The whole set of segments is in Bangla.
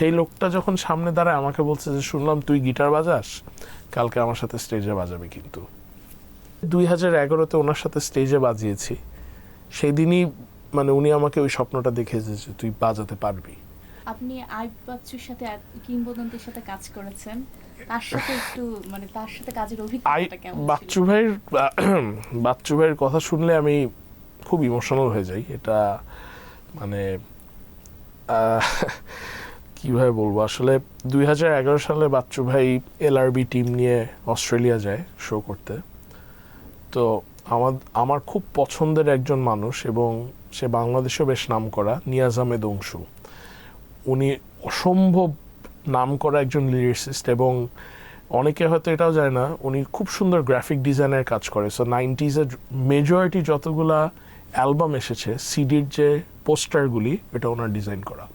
সেই লোকটা যখন সামনে দাঁড়ায় আমাকে বলছে যে শুনলাম তুই গিটার বাজাস, কালকে আমার সাথে স্টেজে বাজাবে। কিন্তু 2011-তে ওনার সাথে স্টেজে বাজিয়েছি, সেই দিনই মানে উনি আমাকে ওই স্বপ্নটা দেখিয়েছে যে তুই বাজাতে পারবি। আপনি আইয়ুব বাচ্চুর সাথে কিংবদন্তির সাথে কাজ করেছেন, তার সাথে একটু মানে তার সাথে কাজের অভিজ্ঞতাটা কেমন ছিল? বাচ্চু ভাইয়ের কথা শুনলে আমি খুব ইমোশনাল হয়ে যাই। এটা মানে কিভাবে বলবো, আসলে 2011 সালে বাচ্চু ভাই এলআরবি টিম নিয়ে অস্ট্রেলিয়া যায় শো করতে। তো আমার খুব পছন্দের একজন মানুষ এবং সে বাংলাদেশেও বেশ নাম করা, নিয়াজ আহমেদ অংশু। উনি অসম্ভব নাম করা একজন লিরিসিস্ট এবং অনেকে হয়তো এটাও জানে না, উনি খুব সুন্দর গ্রাফিক ডিজাইনের কাজ করে। সো 90s-এর মেজরিটি যতগুলা অ্যালবাম এসেছে, সিডির যে পোস্টারগুলি, এটা ওনার ডিজাইন করা।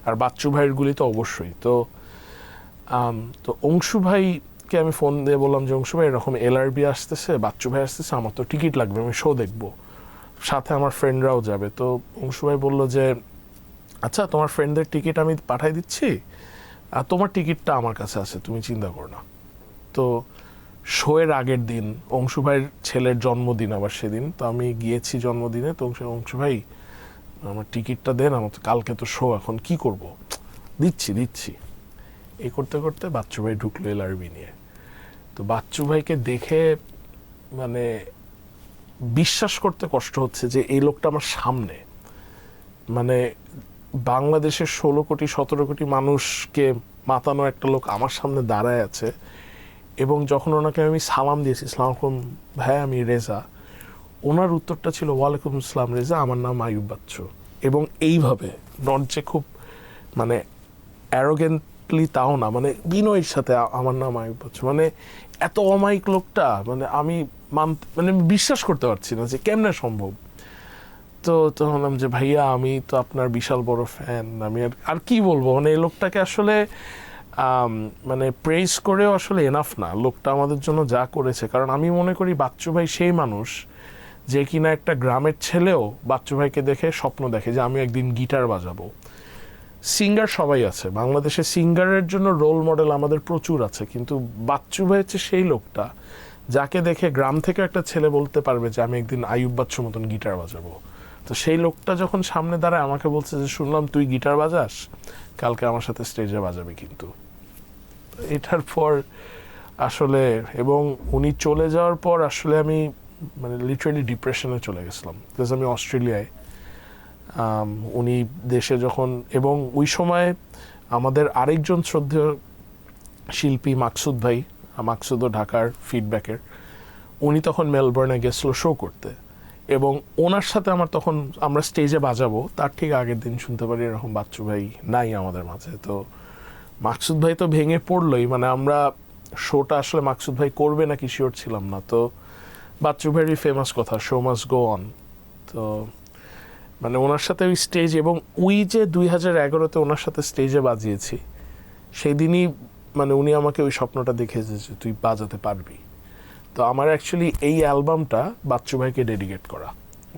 আর বাচ্চু ভাইয়ের গুলি তো অবশ্যই। তো অংশু ভাইকে আমি ফোন দিয়ে বললাম যে অংশু ভাই এরকম এলআরবি আসতেছে, বাচ্চু ভাই আসতেছে, আমার তো টিকিট লাগবে, আমি শো দেখবো, সাথে আমার ফ্রেন্ডরাও যাবে। তো অংশু ভাই বললো যে আচ্ছা তোমার ফ্রেন্ডদের টিকিট আমি পাঠাই দিচ্ছি, আর তোমার টিকিটটা আমার কাছে আছে, তুমি চিন্তা করো না। তো শোয়ের আগের দিন অংশু ভাইয়ের ছেলের জন্মদিন আবার সেদিন, তো আমি গিয়েছি জন্মদিনে। তো অংশু ভাই আমার টিকিটটা দেন, আমার তো কালকে তো শো, এখন কি করব, দিচ্ছি এই করতে করতে বাচ্চু ভাই ঢুকলো এলআরবি নিয়ে। তো বাচ্চু ভাইকে দেখে মানে বিশ্বাস করতে কষ্ট হচ্ছে যে এই লোকটা আমার সামনে, মানে বাংলাদেশের 16 কোটি 17 কোটি মানুষকে মাতানো একটা লোক আমার সামনে দাঁড়ায় আছে। এবং যখন ওনাকে আমি সালাম দিয়েছি, আসসালামু আলাইকুম ভাই আমি রেজা, ওনার উত্তরটা ছিল ওয়ালাইকুম আসসালাম রেজা, আমার নাম আইয়ুব বাচ্চু। এবং এইভাবে নট যে খুব মানে অ্যারোগেন্টলি তাও না, মানে বিনয়ের সাথে আমার নাম আইয়ুব বাচ্চু, মানে এত অমায়িক লোকটা, মানে আমি মানে বিশ্বাস করতে পারছি না যে কেমনে সম্ভব। তো তখন যে ভাইয়া আমি তো আপনার বিশাল বড় ফ্যান, আমি আর কি বলবো, মানে এই লোকটাকে আসলে মানে প্রেজ করেও আসলে এনাফ না, লোকটা আমাদের জন্য যা করেছে। কারণ আমি মনে করি বাচ্চু ভাই সেই মানুষ যে কিনা একটা গ্রামের ছেলেও বাচ্চু ভাইকে দেখে স্বপ্ন দেখে যে আমি একদিন গিটার বাজাবো। সিঙ্গার সবাই আছে বাংলাদেশে, সিঙ্গারের জন্য রোল মডেল আমাদের প্রচুর আছে, কিন্তু বাচ্চু ভাই হচ্ছে সেই লোকটা যাকে দেখে গ্রাম থেকে একটা ছেলে বলতে পারবে যে আমি একদিন আইয়ুব বাচ্চুর মতন গিটার বাজাবো। তো সেই লোকটা যখন সামনে দাঁড়ায় আমাকে বলছে যে শুনলাম তুই গিটার বাজাস, কালকে আমার সাথে স্টেজে বাজাবে। কিন্তু এটার পর আসলে, এবং উনি চলে যাওয়ার পর আসলে আমি মানে লিটারালি ডিপ্রেশনে চলে গেছিলাম, বিকজ আমি অস্ট্রেলিয়ায়, উনি দেশে যখন, এবং ওই সময় আমাদের আরেকজন শ্রদ্ধেয় শিল্পী মাকসুদ ভাই, মাকসুদও ঢাকার ফিডব্যাকের, উনি তখন মেলবোর্নে গেছিল শো করতে, এবং ওনার সাথে আমার তখন আমরা স্টেজে বাজাবো তার ঠিক আগের দিন শুনতে পারি এরকম বাচ্চু ভাই নাই আমাদের মাঝে। তো মাকসুদ ভাই তো ভেঙে পড়লোই, মানে আমরা শোটা আসলে মাকসুদ ভাই করবে নাকি শিওর ছিলাম না। তো বাচ্চু ভাইয়েরই ফেমাস কথা শো মাস্ট গো অন। তো মানে ওনার সাথে ওই স্টেজ, এবং ওই যে 2011-তে ওনার সাথে স্টেজে বাজিয়েছি, সেই দিনই মানে উনি আমাকে ওই স্বপ্নটা দেখিয়েছে যে তুই বাজাতে পারবি। তো আমার অ্যাকচুয়ালি এই অ্যালবামটা বাচ্চু ভাইকে ডেডিকেট করা,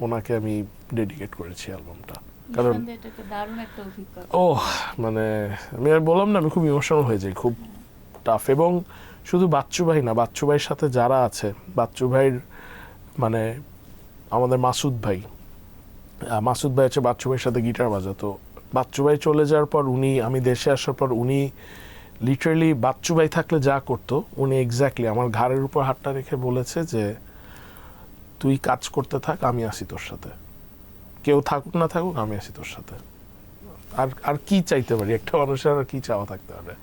ওনাকে আমি ডেডিকেট করেছি অ্যালবামটা। কারণ দারুণ একটা অভিজ্ঞতা। মানে আমি আর বললাম না, আমি খুব ইমোশনাল হয়ে যাই, খুব টাফ। এবং শুধু বাচ্চু ভাই না, বাচ্চু ভাইয়ের সাথে যারা আছে, বাচ্চু ভাইয়ের মানে আমাদের মাসুদ ভাই হচ্ছে বাচ্চু ভাইয়ের সাথে গিটার বাজাতো। বাচ্চু ভাই চলে যাওয়ার পর উনি, আমি দেশে আসার পর উনি লিটারালি বাচ্চু ভাই থাকলে যা করতো উনি এক্স্যাক্টলি আমার ঘাড়ের উপর হাতটা রেখে বলেছে যে তুই কাজ করতে থাক, আমি আসি তোর সাথে, কেউ থাকুক না থাকুক আমি আসি তোর সাথে। আর কি চাইতে পারি, একটা মানুষের আর কি চাওয়া থাকতে পারে।